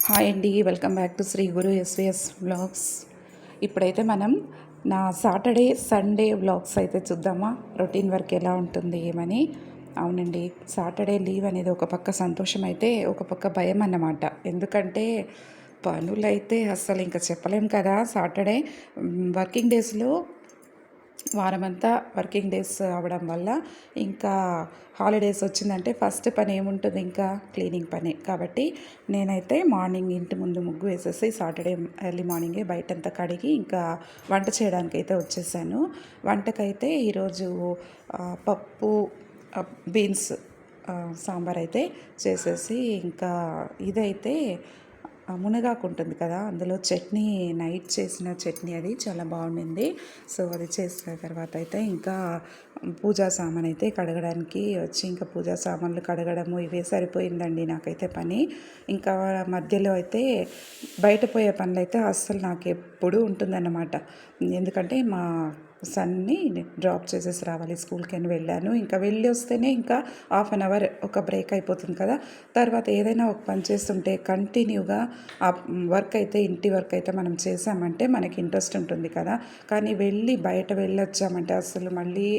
Hi అండి, welcome back to Shri Guru SVS vlogs. ఇప్పుడైతే మనం నా సాటర్డే సండే వ్లాగ్స్ అయితే చూద్దామా, రొటీన్ వర్క్ ఎలా ఉంటుంది ఏమని. అవునండి, సాటర్డే లీవ్ అనేది ఒక పక్క సంతోషం అయితే ఒక పక్క భయం అన్నమాట. ఎందుకంటే పనులైతే అస్సలు ఇంకా చెప్పలేం కదా. సాటర్డే వర్కింగ్ డేస్లో వారమంతా వర్కింగ్ డేస్ అవ్వడం వల్ల ఇంకా హాలిడేస్ వచ్చిందంటే ఫస్ట్ పని ఏముంటుంది, ఇంకా క్లీనింగ్ పని. కాబట్టి నేనైతే మార్నింగ్ ఇంటి ముందు ముగ్గు వేసేసి సాటర్డే ఎర్లీ మార్నింగే బయటంతా కడిగి ఇంకా వంట చేయడానికి అయితే వచ్చేసాను. వంటకైతే ఈరోజు పప్పు, బీన్స్ సాంబార్ అయితే చేసేసి, ఇంకా ఇదైతే మునగాకు ఉంటుంది కదా, అందులో చట్నీ, నైట్ చేసిన చట్నీ అది చాలా బాగుండింది. సో అది చేసిన తర్వాత అయితే ఇంకా పూజా సామాన్ అయితే కడగడానికి వచ్చి, ఇంకా పూజా సామాన్లు కడగడము ఇవే సరిపోయిందండి నాకైతే పని. ఇంకా మధ్యలో అయితే బయట పోయే పనులు అయితే అస్సలు నాకు ఎప్పుడూ ఉంటుందన్నమాట. ఎందుకంటే మా సన్ని డ్రాప్ చేసేసి రావాలి స్కూల్కి అని వెళ్ళాను. ఇంకా వెళ్ళి వస్తేనే ఇంకా హాఫ్ అన్ అవర్ ఒక బ్రేక్ అయిపోతుంది కదా. తర్వాత ఏదైనా ఒక పని చేస్తుంటే కంటిన్యూగా ఆ వర్క్ అయితే, ఇంటి వర్క్ అయితే మనం చేసామంటే మనకి ఇంట్రెస్ట్ ఉంటుంది కదా. కానీ బయట వెళ్ళొచ్చామంటే అసలు మళ్ళీ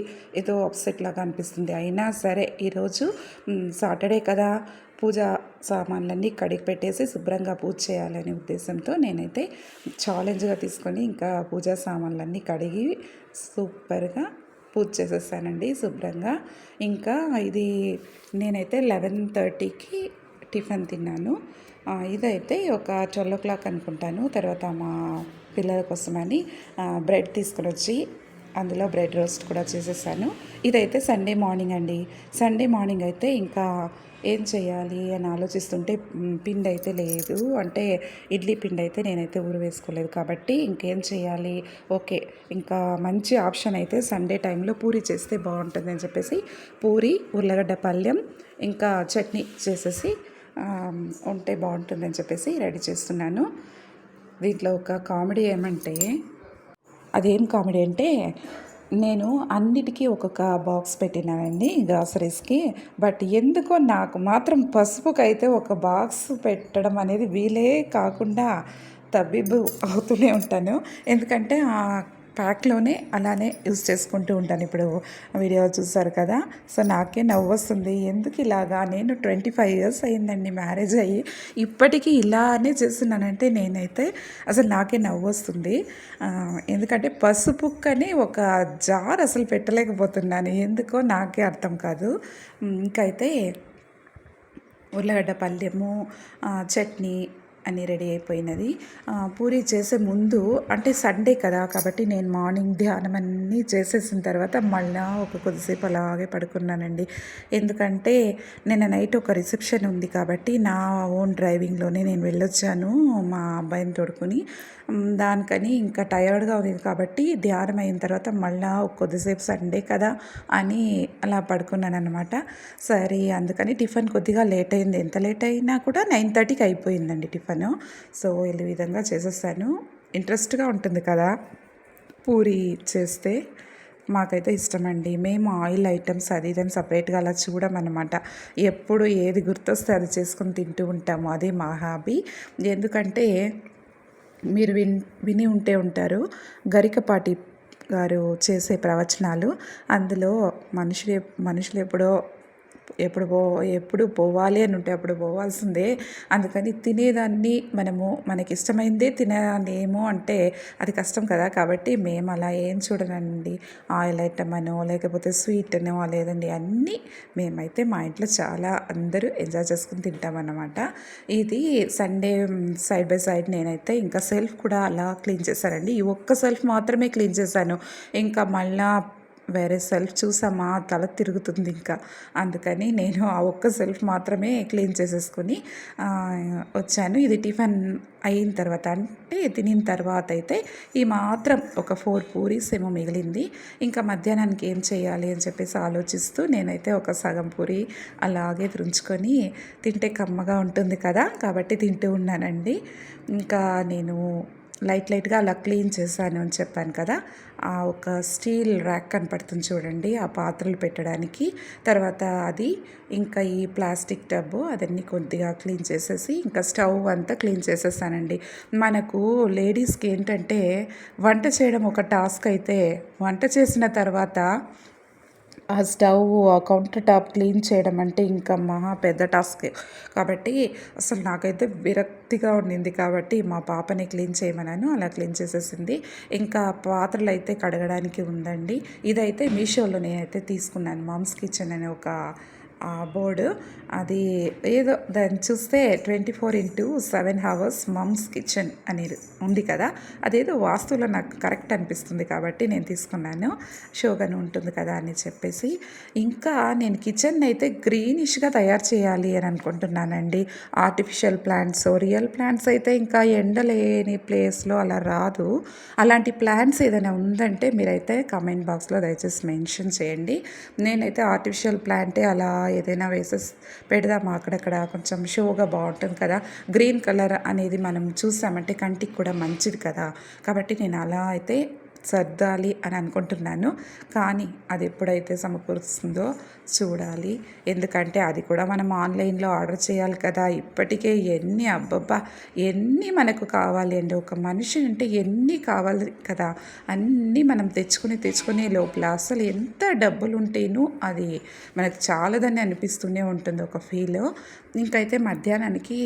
ఏదో అప్సెట్ లాగా అనిపిస్తుంది. అయినా సరే ఈరోజు సాటర్డే కదా, పూజ సామాన్లన్నీ కడిగి పెట్టేసి శుభ్రంగా పూజ చేయాలనే ఉద్దేశంతో నేనైతే ఛాలెంజ్గా తీసుకొని ఇంకా పూజా సామాన్లన్నీ కడిగి సూపర్గా పూజ చేసేసానండి శుభ్రంగా. ఇంకా ఇది నేనైతే 11:30కి టిఫిన్ తిన్నాను. ఇదైతే ఒక 12 o'clock అనుకుంటాను. తర్వాత మా పిల్లల కోసమని బ్రెడ్ తీసుకొని వచ్చి అందులో బ్రెడ్ రోస్ట్ కూడా చేసేసాను. ఇదైతే సండే మార్నింగ్ అండి. సండే మార్నింగ్ అయితే ఇంకా ఏం చేయాలి అని ఆలోచిస్తుంటే పిండి అయితే లేదు, అంటే ఇడ్లీ పిండి అయితే నేనైతే ఊరు వేసుకోలేదు. కాబట్టి ఇంకేం చేయాలి, ఓకే ఇంకా మంచి ఆప్షన్ అయితే సండే టైంలో పూరి చేస్తే బాగుంటుంది అని చెప్పేసి పూరి, ఉర్లగడ్డ పళ్ళెం ఇంకా చట్నీ చేసేసి ఉంటే బాగుంటుందని చెప్పేసి రెడీ చేస్తున్నాను. దీంట్లో ఒక కామెడీ ఏమంటే, అదేం కామెడీ అంటే, నేను అన్నిటికీ ఒక్కొక్క బాక్స్ పెట్టినానండి గ్రాసరీస్కి. బట్ ఎందుకో నాకు మాత్రం పసుపుకైతే ఒక బాక్స్ పెట్టడం అనేది వీలే కాకుండా తబ్బిబ్బు అవుతూనే ఉంటాను. ఎందుకంటే ఆ ప్యాక్లోనే అలానే యూజ్ చేసుకుంటూ ఉంటాను. ఇప్పుడు వీడియో చూసారు కదా. సో నాకే నవ్వు వస్తుంది, ఎందుకు ఇలాగా. నేను 25 years అయ్యిందండి మ్యారేజ్ అయ్యి, ఇప్పటికీ ఇలానే చేస్తున్నానంటే నేనైతే అసలు నాకే నవ్వు వస్తుంది. ఎందుకంటే పసుపుకని ఒక జార్ అసలు పెట్టలేకపోతున్నాను, ఎందుకో నాకే అర్థం కాదు. ఇంకైతే ఉర్లగడ్డ పళ్ళెము, చట్నీ అన్నీ రెడీ అయిపోయినది. పూరి చేసే ముందు, అంటే సండే కదా కాబట్టి నేను మార్నింగ్ ధ్యానం అన్నీ చేసేసిన తర్వాత మళ్ళీ ఒక కొద్దిసేపు అలాగే పడుకున్నానండి. ఎందుకంటే నిన్న నైట్ ఒక రిసెప్షన్ ఉంది కాబట్టి నా ఓన్ డ్రైవింగ్లోనే నేను వెళ్ళొచ్చాను మా అబ్బాయిని తోడుకొని. దానికని ఇంకా టయర్డ్గా ఉంది కాబట్టి ధ్యానం అయిన తర్వాత మళ్ళీ కొద్దిసేపు సండే కదా అని అలా పడుకున్నాను అనమాట. సరే అందుకని టిఫిన్ కొద్దిగా లేట్ అయింది. ఎంత లేట్ అయినా కూడా 9:30కి అయిపోయిందండి టిఫిన్. సో ఈ విధంగా చేసేసాను. ఇంట్రెస్ట్గా ఉంటుంది కదా పూరి చేస్తే, మాకైతే ఇష్టమండి. మేము ఆయిల్ ఐటమ్స్ అది ఇదని సపరేట్గా అలా చూడమన్నమాట. ఎప్పుడు ఏది గుర్తొస్తే అది చేసుకొని తింటూ ఉంటాము, అది మా హాబీ. ఎందుకంటే మీరు విని ఉంటారు గరికపాటి గారు చేసే ప్రవచనాలు. అందులో మనుషులు ఎప్పుడు పోవాలి అని ఉంటే అప్పుడు పోవాల్సిందే. అందుకని తినేదాన్ని మనకి ఇష్టమైందే తినలేము అంటే అది కష్టం కదా. కాబట్టి మేము అలా ఏం చూడనండి, ఆయిల్ ఐటమ్ అనో లేకపోతే స్వీట్ అనో లేదండి, అన్నీ మేమైతే మా ఇంట్లో చాలా అందరూ ఎంజాయ్ చేసుకుని తింటామన్నమాట. ఇది సండే సైడ్ బై సైడ్ నేనైతే ఇంకా సెల్ఫ్ కూడా అలా క్లీన్ చేశానండి. ఈ ఒక్క సెల్ఫ్ మాత్రమే క్లీన్ చేశాను. ఇంకా మళ్ళా వేరే సెల్ఫ్ చూసామా తల తిరుగుతుంది ఇంకా. అందుకని నేను ఆ ఒక్క సెల్ఫ్ మాత్రమే క్లీన్ చేసేసుకొని వచ్చాను. ఇది టిఫిన్ అయిన తర్వాత, అంటే తినిన తర్వాత అయితే ఈ మాత్రం ఒక 4 పూరీస్ ఏమో మిగిలింది. ఇంకా మధ్యాహ్నానికి ఏం చేయాలి అని చెప్పేసి ఆలోచిస్తూ నేనైతే ఒక సగం పూరి అలాగే తుంచుకొని తింటే కమ్మగా ఉంటుంది కదా, కాబట్టి తింటూ ఉన్నానండి. ఇంకా నేను లైట్గా అలా క్లీన్ చేశాను అని చెప్పాను కదా, ఆ ఒక స్టీల్ ర్యాక్ కనపడుతుంది చూడండి, ఆ పాత్రలు పెట్టడానికి. తర్వాత అది ఇంకా ఈ ప్లాస్టిక్ టబ్బు అదన్నీ కొద్దిగా క్లీన్ చేసేసి ఇంకా స్టవ్ అంతా క్లీన్ చేసేసానండి. మనకు లేడీస్కి ఏంటంటే వంట చేయడం ఒక టాస్క్ అయితే, వంట చేసిన తర్వాత ఆ స్టవ్, ఆ కౌంటర్ టాప్ క్లీన్ చేయడం అంటే ఇంకా మహా పెద్ద టాస్కే. కాబట్టి అసలు నాకైతే విరక్తిగా ఉండింది కాబట్టి మా పాపని క్లీన్ చేయమన్నాను, అలా క్లీన్ చేసేసింది. ఇంకా పాత్రలు అయితే కడగడానికి ఉందండి. ఇదైతే మీషోలో నేనైతే తీసుకున్నాను, మామ్స్ కిచెన్ అనే ఒక బోర్డు. అది ఏదో దాన్ని చూస్తే 24/7 హవర్స్ మమ్స్ కిచెన్ అనేది ఉంది కదా, అదేదో వాస్తువులో నాకు కరెక్ట్ అనిపిస్తుంది కాబట్టి నేను తీసుకున్నాను, షోగానే ఉంటుంది కదా అని చెప్పేసి. ఇంకా నేను కిచెన్ అయితే గ్రీనిష్గా తయారు చేయాలి అని అనుకుంటున్నానండి. ఆర్టిఫిషియల్ ప్లాంట్స్, రియల్ ప్లాంట్స్ అయితే ఇంకా ఎండలేని ప్లేస్లో అలా రాదు. అలాంటి ప్లాంట్స్ ఏదైనా ఉందంటే మీరైతే కామెంట్ బాక్స్లో దయచేసి మెన్షన్ చేయండి. నేనైతే ఆర్టిఫిషియల్ ప్లాంటే అలా ఏదైనా వేసేసి పెడదామా అక్కడక్కడ, కొంచెం షోగా బాగుంటుంది కదా. గ్రీన్ కలర్ అనేది మనం చూసామంటే కంటికి కూడా మంచిది కదా. కాబట్టి నేను అలా అయితే సర్దాలి అని అనుకుంటున్నాను. కానీ అది ఎప్పుడైతే సమకూరుస్తుందో చూడాలి. ఎందుకంటే అది కూడా మనం ఆన్లైన్లో ఆర్డర్ చేయాలి కదా. ఇప్పటికే ఎన్ని అబ్బబ్బా ఎన్ని మనకు కావాలి అండి, ఒక మనిషి అంటే ఎన్ని కావాలి కదా, అన్నీ మనం తెచ్చుకునే లోపల అసలు ఎంత డబ్బులు ఉంటేనో అది మనకు చాలదని అనిపిస్తూనే ఉంటుంది ఒక ఫీల్. ఇంకైతే మధ్యాహ్నానికి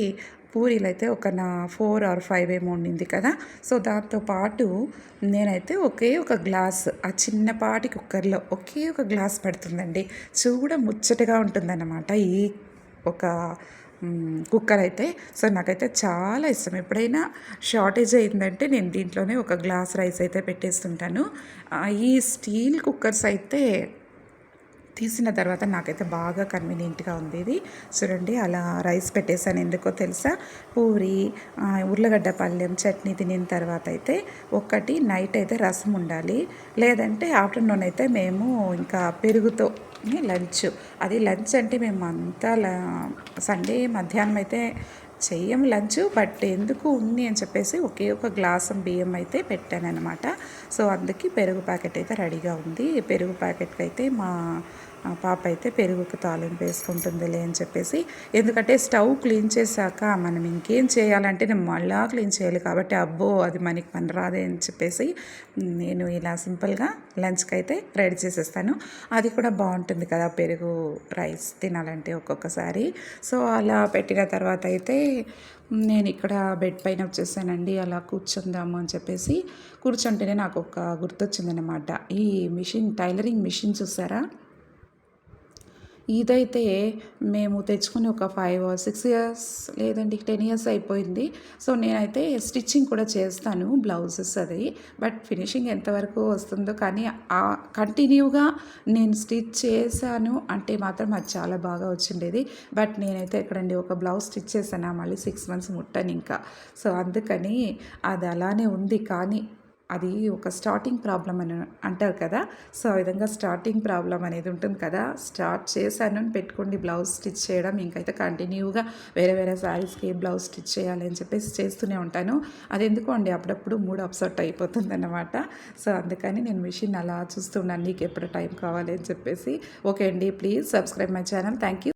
పూరీలు అయితే ఒక 4 or 5 ఏమో ఉండింది కదా. సో దాంతోపాటు నేనైతే ఒకే ఒక గ్లాస్, ఆ చిన్నపాటి కుక్కర్లో ఒకే ఒక గ్లాస్ పడుతుందండి, చూడ ముచ్చటగా ఉంటుందన్నమాట ఈ ఒక కుక్కర్ అయితే. సో నాకైతే చాలా ఇష్టం. ఎప్పుడైనా షార్టేజ్ అయిందంటే నేను దీంట్లోనే ఒక గ్లాస్ రైస్ అయితే పెట్టేస్తుంటాను. ఈ స్టీల్ కుక్కర్స్ అయితే తీసిన తర్వాత నాకైతే బాగా కన్వీనియంట్గా ఉంది ఇది. చూడండి అలా రైస్ పెట్టేసాను, ఎందుకో తెలుసా, పూరి, ఉర్లగడ్డ పళ్ళెం, చట్నీ తినిన తర్వాత అయితే ఒకటి నైట్ అయితే రసం ఉండాలి, లేదంటే ఆఫ్టర్నూన్ అయితే మేము ఇంకా పెరుగుతో లంచ్. అది లంచ్ అంటే మేము అంతా సండే మధ్యాహ్నం అయితే చెయ్యం లంచ్, బట్ ఎందుకు ఉంది అని చెప్పేసి ఒకే ఒక గ్లాసు బియ్యం అయితే పెట్టాను అనమాట. సో అందుకే పెరుగు ప్యాకెట్ అయితే రెడీగా ఉంది. పెరుగు ప్యాకెట్కి అయితే మా పాప అయితే పెరుగుకు తాలింపు వేసుకుంటుందిలే అని చెప్పేసి, ఎందుకంటే స్టవ్ క్లీన్ చేశాక మనం ఇంకేం చేయాలంటే నేను మళ్ళా క్లీన్ చేయాలి కాబట్టి అబ్బో అది మనకి పని రాదే అని చెప్పేసి నేను ఇలా సింపుల్గా లంచ్కి అయితే రెడీ చేసేస్తాను. అది కూడా బాగుంటుంది కదా పెరుగు రైస్ తినాలంటే ఒక్కొక్కసారి. సో అలా పెట్టిన తర్వాత అయితే నేను ఇక్కడ బెడ్ పైన వచ్చేసానండి, అలా కూర్చుందాము అని చెప్పేసి. కూర్చుంటేనే నాకు ఒక గుర్తొచ్చిందనమాట, ఈ మిషన్, టైలరింగ్ మిషన్ చూసారా, ఇదైతే మేము తెచ్చుకుని ఒక 5 or 6 years లేదండి 10 years అయిపోయింది. సో నేనైతే స్టిచ్చింగ్ కూడా చేస్తాను బ్లౌజెస్ అది, బట్ ఫినిషింగ్ ఎంతవరకు వస్తుందో కానీ కంటిన్యూగా నేను స్టిచ్ చేశాను అంటే మాత్రం అది చాలా బాగా వచ్చిండేది. బట్ నేనైతే ఎక్కడండి ఒక బ్లౌజ్ స్టిచ్ చేశాను, మళ్ళీ 6 months ముట్టాను ఇంకా. సో అందుకని అది అలానే ఉంది. కానీ అది ఒక స్టార్టింగ్ ప్రాబ్లం అని అంటారు కదా. సో ఆ విధంగా స్టార్టింగ్ ప్రాబ్లం అనేది ఉంటుంది కదా, స్టార్ట్ చేశాను అని పెట్టుకోండి బ్లౌజ్ స్టిచ్ చేయడం. ఇంకైతే కంటిన్యూగా వేరే శారీస్కి బ్లౌజ్ స్టిచ్ చేయాలి అని చెప్పేసి చేస్తూనే ఉంటాను. అది ఎందుకో అండి అప్పుడప్పుడు మూడ్ అప్సెట్ అయిపోతుంది అన్నమాట. సో అందుకని నేను మిషన్ అలా చూస్తున్నాను, నీకు ఎప్పుడు టైం కావాలి అని చెప్పేసి. ఓకే అండి, please subscribe my channel. Thank you.